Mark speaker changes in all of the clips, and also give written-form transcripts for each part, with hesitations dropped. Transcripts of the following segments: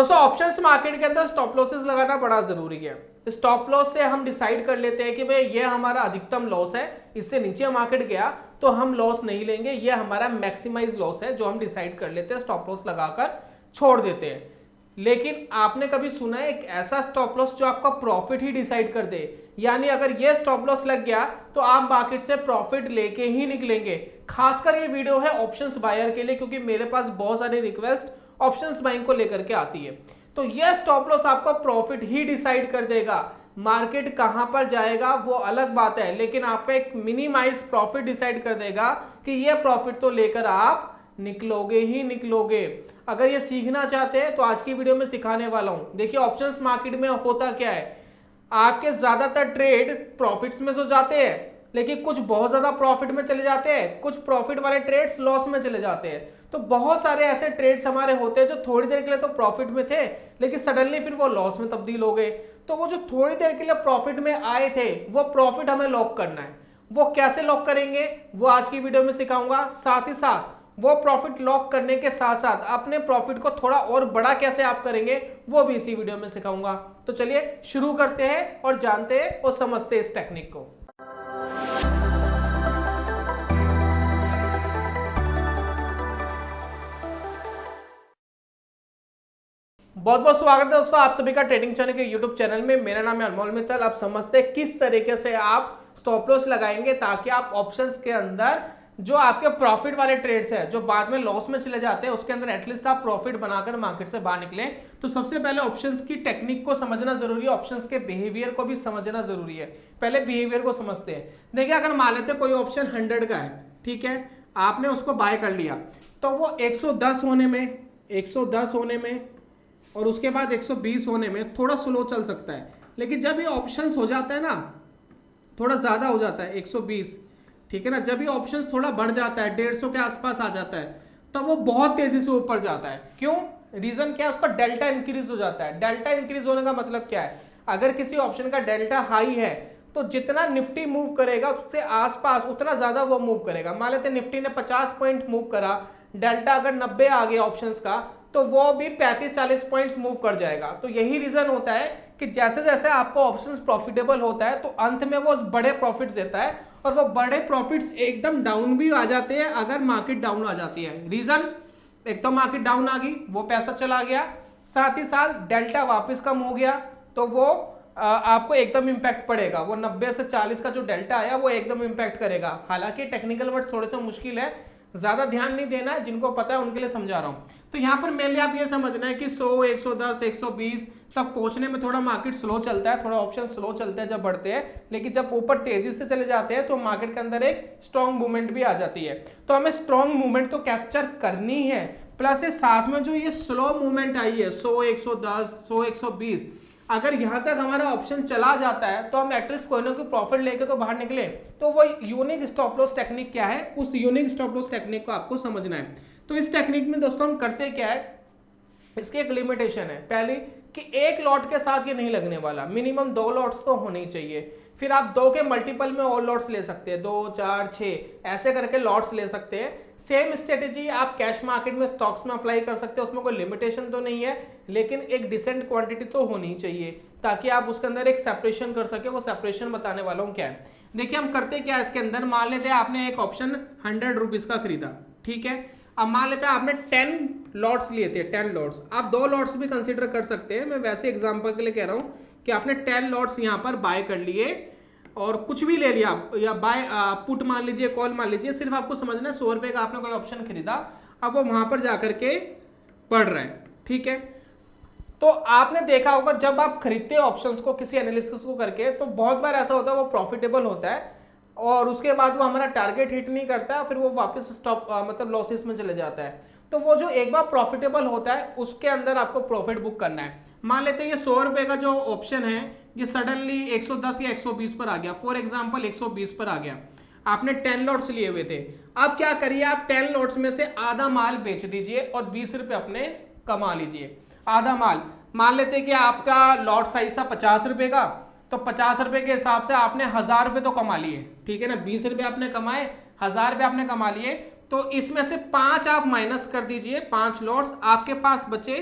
Speaker 1: दोस्तों options market के अंदर स्टॉप लॉसेस लगाना बड़ा जरूरी है। स्टॉप लॉस से हम डिसाइड कर लेते हैं कि भाई ये हमारा अधिकतम लॉस है, इससे नीचे मार्केट गया तो हम लॉस नहीं लेंगे, ये हमारा मैक्सिमाइज लॉस है जो हम डिसाइड कर लेते हैं, स्टॉप लॉस लगाकर छोड़ देते हैं। लेकिन आपने कभी सुना है एक ऐसा स्टॉप लॉस जो आपका प्रॉफिट ही डिसाइड कर दे? यानी अगर ये स्टॉप लॉस लग गया तो आप मार्केट से प्रॉफिट लेके ही निकलेंगे। खासकर ये वीडियो है ऑप्शंस बायर के लिए, क्योंकि मेरे पास बहुत सारी रिक्वेस्ट ऑप्शंस बाइंग को लेकर के आती है। तो यह स्टॉप लॉस आपका प्रॉफिट ही डिसाइड कर देगा। मार्केट कहां पर जाएगा वो अलग बात है, लेकिन आपका एक मिनिमाइज प्रॉफिट डिसाइड कर देगा कि यह प्रॉफिट तो लेकर आप निकलोगे ही निकलोगे। अगर ये सीखना चाहते हैं तो आज की वीडियो में सिखाने वाला हूं। देखिए ऑप्शंस मार्केट में होता क्या है, आपके ज्यादातर ट्रेड प्रॉफिट्स में तो जाते हैं, लेकिन कुछ बहुत ज्यादा प्रॉफिट में चले जाते हैं, कुछ प्रॉफिट वाले ट्रेड्स लॉस में चले जाते हैं। तो बहुत सारे ऐसे ट्रेड्स हमारे होते हैं जो थोड़ी देर के लिए तो प्रॉफिट में थे, लेकिन सडनली फिर वो लॉस में तब्दील हो गए। तो वो जो थोड़ी देर के लिए प्रॉफिट में आए थे वो प्रॉफिट हमें लॉक करना है। वो कैसे लॉक करेंगे वो आज की वीडियो में सिखाऊंगा। साथ ही साथ वो प्रॉफिट लॉक करने के साथ साथ अपने प्रॉफिट को थोड़ा और बड़ा कैसे आप करेंगे वो भी इसी वीडियो में सिखाऊंगा। तो चलिए शुरू करते हैं और जानते हैं और समझते हैं इस टेक्निक को। बहुत बहुत स्वागत है दोस्तों आप सभी का ट्रेडिंग चैनल के यूट्यूब चैनल में। मेरा नाम है अनमोल मित्तल। आप समझते हैं किस तरीके से आप स्टॉप लॉस लगाएंगे ताकि आप ऑप्शंस के अंदर जो आपके प्रॉफिट वाले ट्रेड्स है जो बाद में लॉस में चले जाते हैं उसके अंदर एटलीस्ट आप प्रॉफिट बनाकर मार्केट से बाहर निकले। तो सबसे पहले ऑप्शंस की टेक्निक को समझना जरूरी है, ऑप्शंस के बिहेवियर को भी समझना जरूरी है। पहले बिहेवियर को समझते हैं। देखिए अगर मान लेते कोई ऑप्शन 100 का है, ठीक है, आपने उसको बाय कर लिया तो वो 110 होने में और उसके बाद 120 होने में थोड़ा स्लो चल सकता है। लेकिन जब ये ऑप्शंस हो जाता है ना, थोड़ा ज्यादा हो जाता है 120, ठीक है ना, जब ये ऑप्शंस थोड़ा बढ़ जाता है 150 के आसपास आ जाता है तो वो बहुत तेजी से ऊपर जाता है। क्यों? रीजन क्या है? उसका डेल्टा इंक्रीज हो जाता है। डेल्टा इंक्रीज होने का मतलब क्या है? अगर किसी ऑप्शन का डेल्टा हाई है तो जितना निफ्टी मूव करेगा उससे आसपास उतना ज्यादा वो मूव करेगा। मान लेते निफ्टी ने 50 पॉइंट मूव करा, डेल्टा अगर 90 आ गया ऑप्शंस का तो वो भी 35-40 पॉइंट्स मूव कर जाएगा। तो यही रीजन होता है कि जैसे जैसे आपका ऑप्शंस प्रॉफिटेबल होता है तो अंत में वो बड़े प्रॉफिट्स देता है, और वो बड़े प्रॉफिट्स एकदम डाउन भी आ जाते हैं अगर मार्केट डाउन आ जाती है। रीजन, एक तो मार्केट डाउन आ गई, वो पैसा चला गया, साथ ही साथ डेल्टा वापस कम हो गया तो वो आपको एकदम इंपैक्ट पड़ेगा। वो 90 से 40 का जो डेल्टा आया वो एकदम इंपैक्ट करेगा। हालांकि टेक्निकल वर्ड थोड़े से मुश्किल है, ज्यादा ध्यान नहीं देना है, जिनको पता है उनके लिए समझा रहा हूं। तो यहाँ पर मेनली आप ये समझना है कि 100, 110, 120 तक पहुंचने में थोड़ा मार्केट स्लो चलता है, थोड़ा ऑप्शन स्लो चलते हैं जब बढ़ते हैं, लेकिन जब ऊपर तेजी से चले जाते हैं तो मार्केट के अंदर एक स्ट्रॉन्ग मूवमेंट भी आ जाती है। तो हमें स्ट्रॉन्ग मूवमेंट तो कैप्चर करनी है, प्लस ये साथ में जो ये स्लो मूवमेंट आई है 100, 110, 100, 120, अगर यहां तक हमारा ऑप्शन चला जाता है तो हम एटलीस्ट कोई ना कोई प्रॉफिट लेके तो बाहर निकले। तो वो यूनिक स्टॉप लॉस टेक्निक क्या है, उस यूनिक स्टॉप लॉस टेक्निक को आपको समझना है। तो इस टेक्निक में दोस्तों हम करते क्या है, इसकी एक लिमिटेशन है पहली कि एक लॉट के साथ ये नहीं लगने वाला, मिनिमम 2 लॉट्स तो होने ही चाहिए। फिर आप 2 के मल्टीपल में और लॉट्स ले सकते हैं, 2, 4, 6 ऐसे करके लॉट्स ले सकते हैं। सेम स्ट्रेटेजी आप कैश मार्केट में स्टॉक्स में अप्लाई कर सकते हैं, उसमें कोई लिमिटेशन तो नहीं है, लेकिन एक डिसेंट क्वांटिटी तो होनी चाहिए ताकि आप उसके अंदर एक सेपरेशन कर सके। वो सेपरेशन बताने वाला हूँ क्या है। देखिए हम करते क्या है इसके अंदर, मान लेते हैं आपने एक ऑप्शन 100 रुपीज का खरीदा, ठीक है। अब मान लेते हैं आपने 10 लॉट्स लिए थे, 10 लॉट्स, आप 2 लॉट्स भी कंसीडर कर सकते हैं, मैं वैसे एग्जांपल के लिए कह रहा हूं कि आपने 10 लॉट्स यहां पर बाय कर लिए और कुछ भी ले लिया, या बाय पुट मान लीजिए, कॉल मान लीजिए, सिर्फ आपको समझना है 100 रुपए का आपने कोई ऑप्शन खरीदा, अब वो वहां पर जाकर के पढ़ रहा है, ठीक है। तो आपने देखा होगा जब आप खरीदते हैं ऑप्शंस को किसी एनालिसिस को करके तो बहुत बार ऐसा होता है वो प्रॉफिटेबल होता है और उसके बाद वो हमारा टारगेट हिट नहीं करता, फिर वो वापस स्टॉप मतलब लॉसेस में चले जाता है। तो वो जो एक बार प्रॉफिटेबल होता है उसके अंदर आपको प्रॉफिट बुक करना है। मान लेते हैं ये 100 रुपए का जो ऑप्शन है ये सडनली 110 या 120 पर आ गया, फॉर एग्जाम्पल 120 पर आ गया, आपने 10 लॉट्स लिए हुए थे। अब क्या करिए, आप 10 लॉट्स में से आधा माल बेच दीजिए और 20 रुपए अपने कमा लीजिए। आधा माल, मान लेते हैं कि आपका लॉट साइज था 50 रुपए का, तो 50 रुपए के हिसाब से आपने 1000 रुपए तो कमा लिए, ठीक है ना। 20 रुपए आपने कमाए, 1000 रुपए आपने कमा लिए, तो इसमें से 5 आप माइनस कर दीजिए, 5 लॉट्स, आपके पास बचे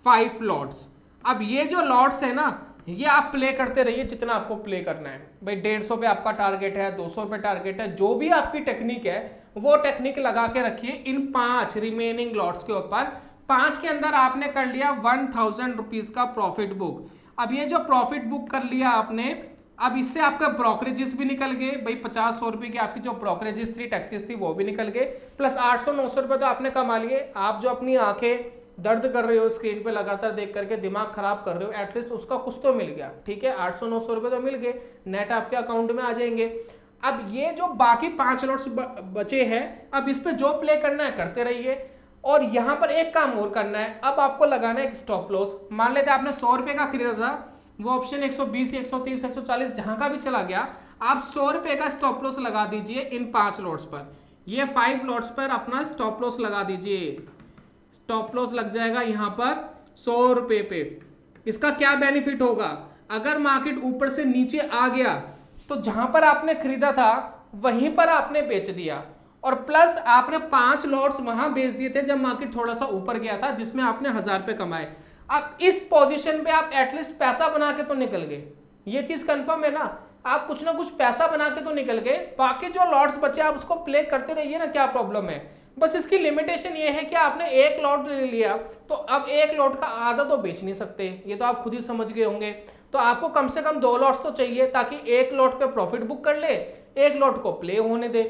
Speaker 1: 5 लॉट्स। अब ये जो लॉट्स है ना, ये आप प्ले करते रहिए जितना आपको प्ले करना है भाई। 150 पे आपका टारगेट है, 200 पे टारगेट है, जो भी आपकी टेक्निक है वो टेक्निक लगा के रखिए इन 5 रिमेनिंग लॉट्स के ऊपर। 5 के अंदर आपने कर लिया 1000 रुपीज का प्रॉफिट बुक। अब ये जो प्रॉफिट बुक कर लिया आपने, अब इससे आपका ब्रोकरेजेस भी निकल गए भाई, 50-100 रुपए की आपकी जो ब्रोकरेजेस थी, टैक्सेस थी, वो भी निकल गए, प्लस 800-900 रुपए तो आपने कमा लिए। आप जो अपनी आंखें दर्द कर रहे हो स्क्रीन पे लगातार देख करके, दिमाग खराब कर रहे हो, एटलीस्ट उसका कुछ तो मिल गया, ठीक है, 800-900 रुपए तो मिल गए, नेट आपके अकाउंट में आ जाएंगे। अब ये जो बाकी 5 लॉट्स बचे हैं, अब इस पे जो प्ले करना है करते रहिए। और यहां पर एक काम और करना है, अब आपको लगाना है एक स्टॉप लॉस। मान लेते आपने 100 रुपए का खरीदा था, वो ऑप्शन 120, 130, 140 जहां का भी चला गया, आप 100 रुपए का स्टॉप लॉस लगा दीजिए इन 5 लॉट्स पर। ये 5 लॉट्स पर अपना स्टॉप लॉस लगा दीजिए। स्टॉप लॉस लग जाएगा यहां पर 100 रुपए पे। इसका क्या बेनिफिट होगा, अगर मार्केट ऊपर से नीचे आ गया तो जहां पर आपने खरीदा था वहीं पर आपने बेच दिया, और प्लस आपने 5 लॉट्स वहां बेच दिए थे जब मार्केट थोड़ा सा ऊपर गया था, जिसमें आपने 1000 रुपए कमाए। अब इस पोजीशन पे आप एटलीस्ट पैसा बना के तो निकल गए, ये चीज कंफर्म है ना, आप कुछ ना कुछ पैसा बना के तो निकल गए। बाकी जो लॉट्स बचे आप उसको प्ले करते रहिए ना, क्या प्रॉब्लम है। बस इसकी लिमिटेशन ये है कि आपने एक लॉट ले लिया तो अब एक लॉट का आधा तो बेच नहीं सकते, ये तो आप खुद ही समझ गए होंगे। तो आपको कम से कम 2 लॉट्स तो चाहिए, ताकि एक लॉट पे प्रॉफिट बुक कर ले, एक लॉट को प्ले होने दे,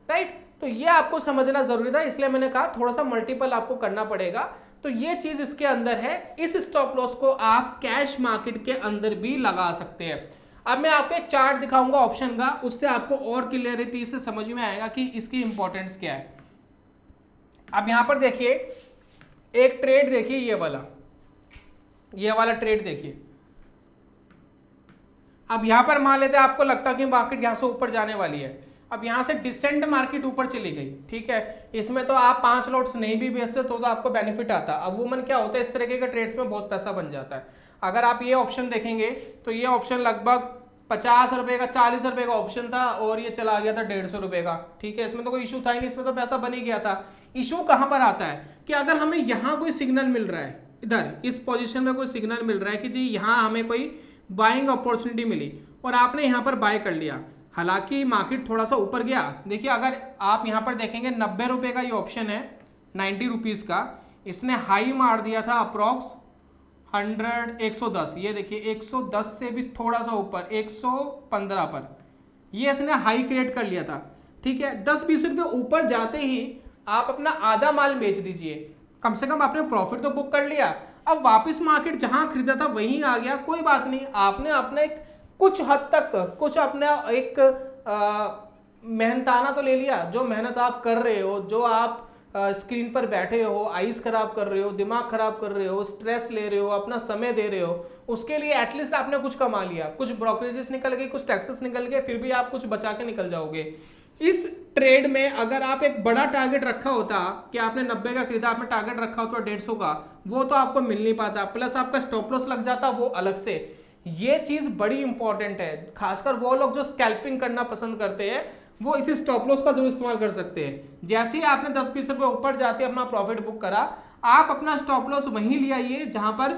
Speaker 1: राइट। तो ये आपको समझना जरूरी था, इसलिए मैंने कहा थोड़ा सा मल्टीपल आपको करना पड़ेगा। तो ये चीज इसके अंदर है। इस स्टॉप लॉस को आप कैश मार्केट के अंदर भी लगा सकते हैं। अब मैं आपको एक चार्ट दिखाऊंगा ऑप्शन का, उससे आपको और क्लियरिटी से समझ में आएगा कि इसकी इंपॉर्टेंस क्या है। अब यहां पर देखिए एक ट्रेड देखिए, ये वाला ट्रेड देखिए। अब यहां पर मान लेते हैं आपको लगता कि मार्केट यहां से ऊपर जाने वाली है, अब यहां से डिसेंट मार्केट ऊपर चली गई, ठीक है, इसमें तो आप 5 लॉट्स नहीं भी बेचते तो आपको बेनिफिट आता। अब वूमन क्या होता है, इस तरह के ट्रेड्स में बहुत पैसा बन जाता है। अगर आप ये ऑप्शन देखेंगे तो ये ऑप्शन लगभग 50 रुपए का, 40 रुपए का ऑप्शन था, और ये चला गया था 150 रुपए का, ठीक है, इसमें तो कोई इशू था ही नहीं, इसमें तो पैसा बन ही गया था। इशू कहां पर आता है कि अगर हमें यहां कोई सिग्नल मिल रहा है, इधर इस पोजीशन में कोई सिग्नल मिल रहा है कि जी यहां हमें कोई बाइंग अपॉर्चुनिटी मिली, और आपने यहां पर बाय कर लिया, हालांकि मार्केट थोड़ा सा ऊपर गया। देखिए अगर आप यहां पर देखेंगे 90 रुपए का ये ऑप्शन है, 90 रुपीज का, इसने हाई मार दिया था अप्रॉक्स 110, ये देखिए 110 से भी थोड़ा सा ऊपर 115 पर ये इसने हाई क्रिएट कर लिया था, ठीक है। 10-20 रुपए ऊपर जाते ही आप अपना आधा माल बेच दीजिए, कम से कम आपने प्रॉफिट तो बुक कर लिया। अब वापस मार्केट जहां खरीदा था वहीं आ गया, कोई बात नहीं, आपने अपने कुछ हद तक कुछ अपना एक मेहनताना तो ले लिया। जो मेहनत आप कर रहे हो, जो आप स्क्रीन पर बैठे हो, आईज खराब कर रहे हो, दिमाग खराब कर रहे हो, स्ट्रेस ले रहे हो, अपना समय दे रहे हो, उसके लिए एटलीस्ट आपने कुछ कमा लिया, कुछ ब्रोकरेजेस निकल गए, कुछ टैक्सेस निकल गए, फिर भी आप कुछ बचा के निकल जाओगे। इस ट्रेड में अगर आप एक बड़ा टारगेट रखा होता कि आपने 90 का खरीदा, आपने टारगेट रखा होता 150 का, वो तो आपको मिल नहीं पाता, प्लस आपका स्टॉप लॉस लग जाता वो अलग से। ये चीज बड़ी इंपॉर्टेंट है, खासकर वो लोग जो स्कैल्पिंग करना पसंद करते हैं वो इसी स्टॉप लॉस का जरूर इस्तेमाल कर सकते हैं। जैसे ही आपने 10-20 रुपए ऊपर जाते अपना प्रॉफिट बुक करा, आप अपना स्टॉप लॉस वहीं ले आइए जहां पर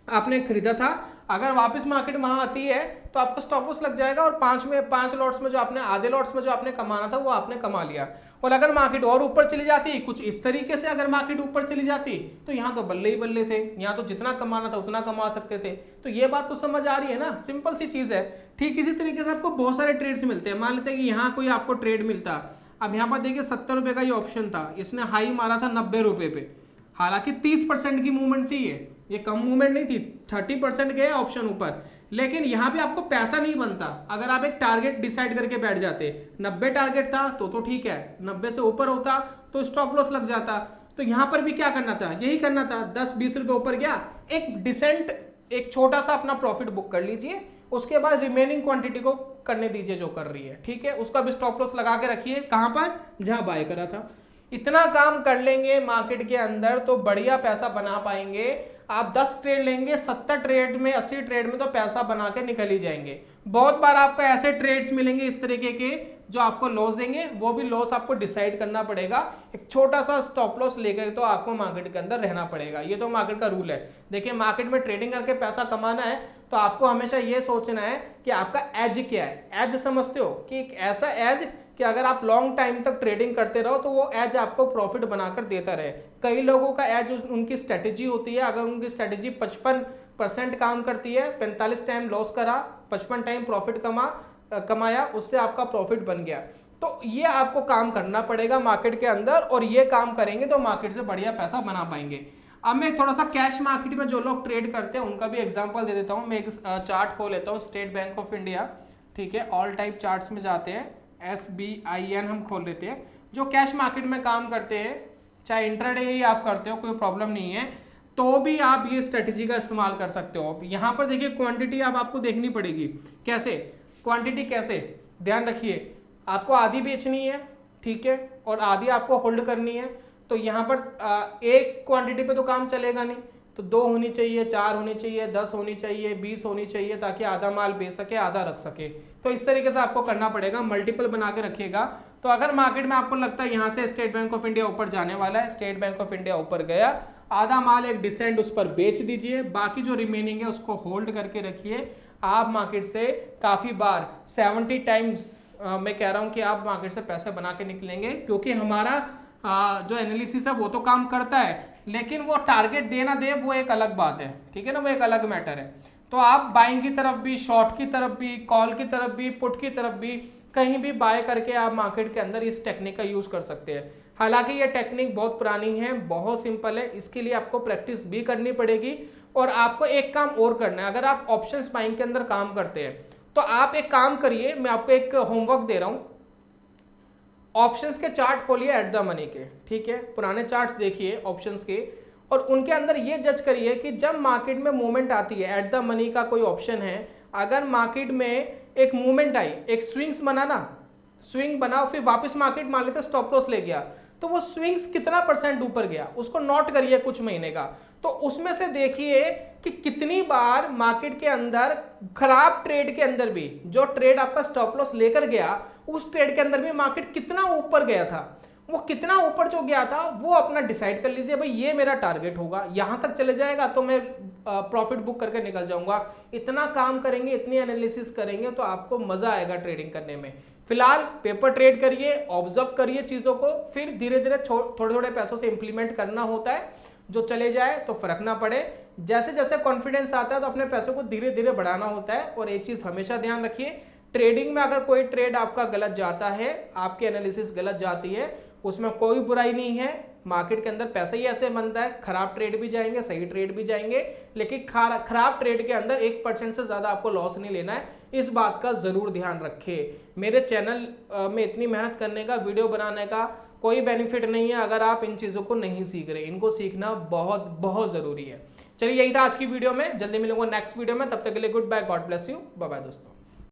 Speaker 1: आपने खरीदा था। अगर वापस मार्केट वहां आती है तो आपका स्टॉप लॉस लग जाएगा, और 5 लॉट्स में जो आपने, आधे लॉट्स में जो आपने कमाना था वो आपने कमा लिया। और अगर मार्केट और ऊपर चली जाती कुछ इस तरीके से, अगर मार्केट ऊपर चली जाती तो यहाँ तो बल्ले ही बल्ले थे, यहाँ तो जितना कमाना था उतना कमा सकते थे। तो ये बात तो समझ आ रही है ना, सिंपल सी चीज है। ठीक इसी तरीके से आपको बहुत सारे ट्रेड्स मिलते हैं। मान लेते हैं कि यहाँ कोई आपको ट्रेड मिलता, अब यहाँ पर देखिए 70 रुपए का ये ऑप्शन था, इसने हाई मारा था 90 रुपए पे, हालांकि 30% की मूवमेंट थी, ये कम मूवमेंट नहीं थी, 30% गए ऑप्शन ऊपर, लेकिन यहां पे आपको पैसा नहीं बनता। अगर आप एक टारगेट डिसाइड करके बैठ जाते, 90 टारगेट था तो ठीक है, 90 से ऊपर होता तो स्टॉप लॉस लग जाता। तो यहां पर भी क्या करना था, यही करना था, 10-20 रुपए ऊपर गया, एक डिसेंट, एक छोटा सा अपना प्रॉफिट बुक कर लीजिए, उसके बाद रिमेनिंग क्वांटिटी को करने दीजिए जो कर रही है, ठीक है। उसका भी स्टॉप लॉस लगा के रखिए, कहां पर, जहां बाय करा था। इतना काम कर लेंगे मार्केट के अंदर तो बढ़िया पैसा बना पाएंगे। आप 10 ट्रेड लेंगे, 70 ट्रेड में, 80 ट्रेड में तो पैसा बना के निकल ही जाएंगे। बहुत बार आपको ऐसे ट्रेड्स मिलेंगे इस तरीके के जो आपको लॉस देंगे वो भी लॉस आपको डिसाइड करना पड़ेगा। एक छोटा सा स्टॉप लॉस लेकर तो आपको मार्केट के अंदर रहना पड़ेगा। ये तो मार्केट का रूल है। देखिए मार्केट में ट्रेडिंग करके पैसा कमाना है तो आपको हमेशा ये सोचना है कि आपका एज क्या है। एज समझते हो कि एक ऐसा एज कि अगर आप लॉन्ग टाइम तक ट्रेडिंग करते रहो तो वो एज आपको प्रॉफिट बनाकर देता रहे। कई लोगों का एज उनकी स्ट्रेटेजी होती है। अगर उनकी स्ट्रेटेजी 55% काम करती है, 45 टाइम लॉस करा, 55 टाइम प्रॉफिट कमाया, उससे आपका प्रॉफिट बन गया। तो ये आपको काम करना पड़ेगा मार्केट के अंदर, और ये काम करेंगे तो मार्केट से बढ़िया पैसा बना पाएंगे। अब मैं थोड़ा सा कैश मार्केट में जो लोग ट्रेड करते हैं उनका भी एग्जांपल दे देता हूं। मैं एक चार्ट खोल लेता हूं, स्टेट बैंक ऑफ इंडिया, ठीक है। ऑल टाइप चार्ट्स में जाते हैं, SBIN हम खोल लेते हैं। जो कैश मार्केट में काम करते हैं, चाहे इंट्राडे ही आप करते हो, कोई प्रॉब्लम नहीं है, तो भी आप ये स्ट्रेटेजी का इस्तेमाल कर सकते हो। यहाँ पर देखिए क्वांटिटी अब आपको देखनी पड़ेगी। कैसे क्वांटिटी, कैसे ध्यान रखिए, आपको आधी बेचनी है, ठीक है, और आधी आपको होल्ड करनी है। तो यहाँ पर एक क्वांटिटी पे तो काम चलेगा नहीं, तो 2 होनी चाहिए, 4 होनी चाहिए, 10 होनी चाहिए, 20 होनी चाहिए, ताकि आधा माल बेच सके, आधा रख सके। तो इस तरीके से आपको करना पड़ेगा, मल्टीपल बना के रखिएगा। तो अगर मार्केट में आपको लगता है यहाँ से स्टेट बैंक ऑफ इंडिया ऊपर जाने वाला है, स्टेट बैंक ऑफ इंडिया ऊपर गया, आधा माल एक डिसेंट उस पर बेच दीजिए, बाकी जो रिमेनिंग है उसको होल्ड करके रखिए। आप मार्केट से काफी बार 70 टाइम्स मैं कह रहा हूं कि आप मार्केट से पैसे बना के निकलेंगे, क्योंकि हमारा जो एनालिसिस है वो तो काम करता है, लेकिन वो टारगेट दे ना दे वो एक अलग बात है, ठीक है ना, वो एक अलग मैटर है। तो आप बाइंग की तरफ भी, शॉर्ट की तरफ भी, कॉल की तरफ भी, पुट की तरफ भी, कहीं भी बाय करके आप मार्केट के अंदर इस टेक्निक का यूज कर सकते हैं। हालांकि ये टेक्निक बहुत पुरानी है, बहुत सिंपल है, इसके लिए आपको प्रैक्टिस भी करनी पड़ेगी। और आपको एक काम और करना है, अगर आप ऑप्शंस बाइंग के अंदर काम करते हैं तो आप एक काम करिए, मैं आपको एक होमवर्क दे रहा हूं। ऑप्शंस के चार्ट खोलिए एट द मनी के, ठीक है, पुराने चार्ट्स देखिए ऑप्शंस के, और उनके अंदर ये जज करिए कि जब मार्केट में मूवमेंट आती है, एट द मनी का कोई ऑप्शन है, अगर मार्केट में एक मूवमेंट आई, एक स्विंग्स बनाना, स्विंग बनाओ, फिर वापस मार्केट मान लेते स्टॉप लॉस ले गया, तो वो स्विंग्स कितना % ऊपर गया उसको नोट करिए कुछ महीने का। तो उसमें से देखिए कि कितनी बार मार्केट के अंदर खराब ट्रेड के अंदर भी, जो ट्रेड आपका स्टॉप लॉस लेकर गया, उस ट्रेड के अंदर भी मार्केट कितना ऊपर गया था, वो कितना ऊपर जो गया था वो अपना डिसाइड कर लीजिए। भाई ये मेरा टारगेट होगा, यहां तक चले जाएगा तो मैं प्रॉफिट बुक करके निकल जाऊंगा। इतना काम करेंगे, इतनी एनालिसिस करेंगे तो आपको मजा आएगा ट्रेडिंग करने में। फिलहाल पेपर ट्रेड करिए, ऑब्जर्व करिए चीजों को, फिर धीरे धीरे थोड़े थोड़े पैसों से इंप्लीमेंट करना होता है। जो चले जाए तो फर्क ना पड़े, जैसे जैसे कॉन्फिडेंस आता है तो अपने पैसों को धीरे धीरे बढ़ाना होता है। और एक चीज हमेशा ध्यान रखिए, ट्रेडिंग में अगर कोई ट्रेड आपका गलत जाता है, आपकी एनालिसिस गलत जाती है, उसमें कोई बुराई नहीं है। मार्केट के अंदर पैसा ही ऐसे बनता है, खराब ट्रेड भी जाएंगे, सही ट्रेड भी जाएंगे, लेकिन खराब ट्रेड के अंदर 1% से ज्यादा आपको लॉस नहीं लेना है। इस बात का जरूर ध्यान रखें। मेरे चैनल में इतनी मेहनत करने का, वीडियो बनाने का कोई बेनिफिट नहीं है अगर आप इन चीजों को नहीं सीख रहे। इनको सीखना बहुत बहुत जरूरी है। चलिए यही था आज की वीडियो में, जल्दी मिलूंगा नेक्स्ट वीडियो में, तब तक के लिए good bye, God bless you, bye bye दोस्तों।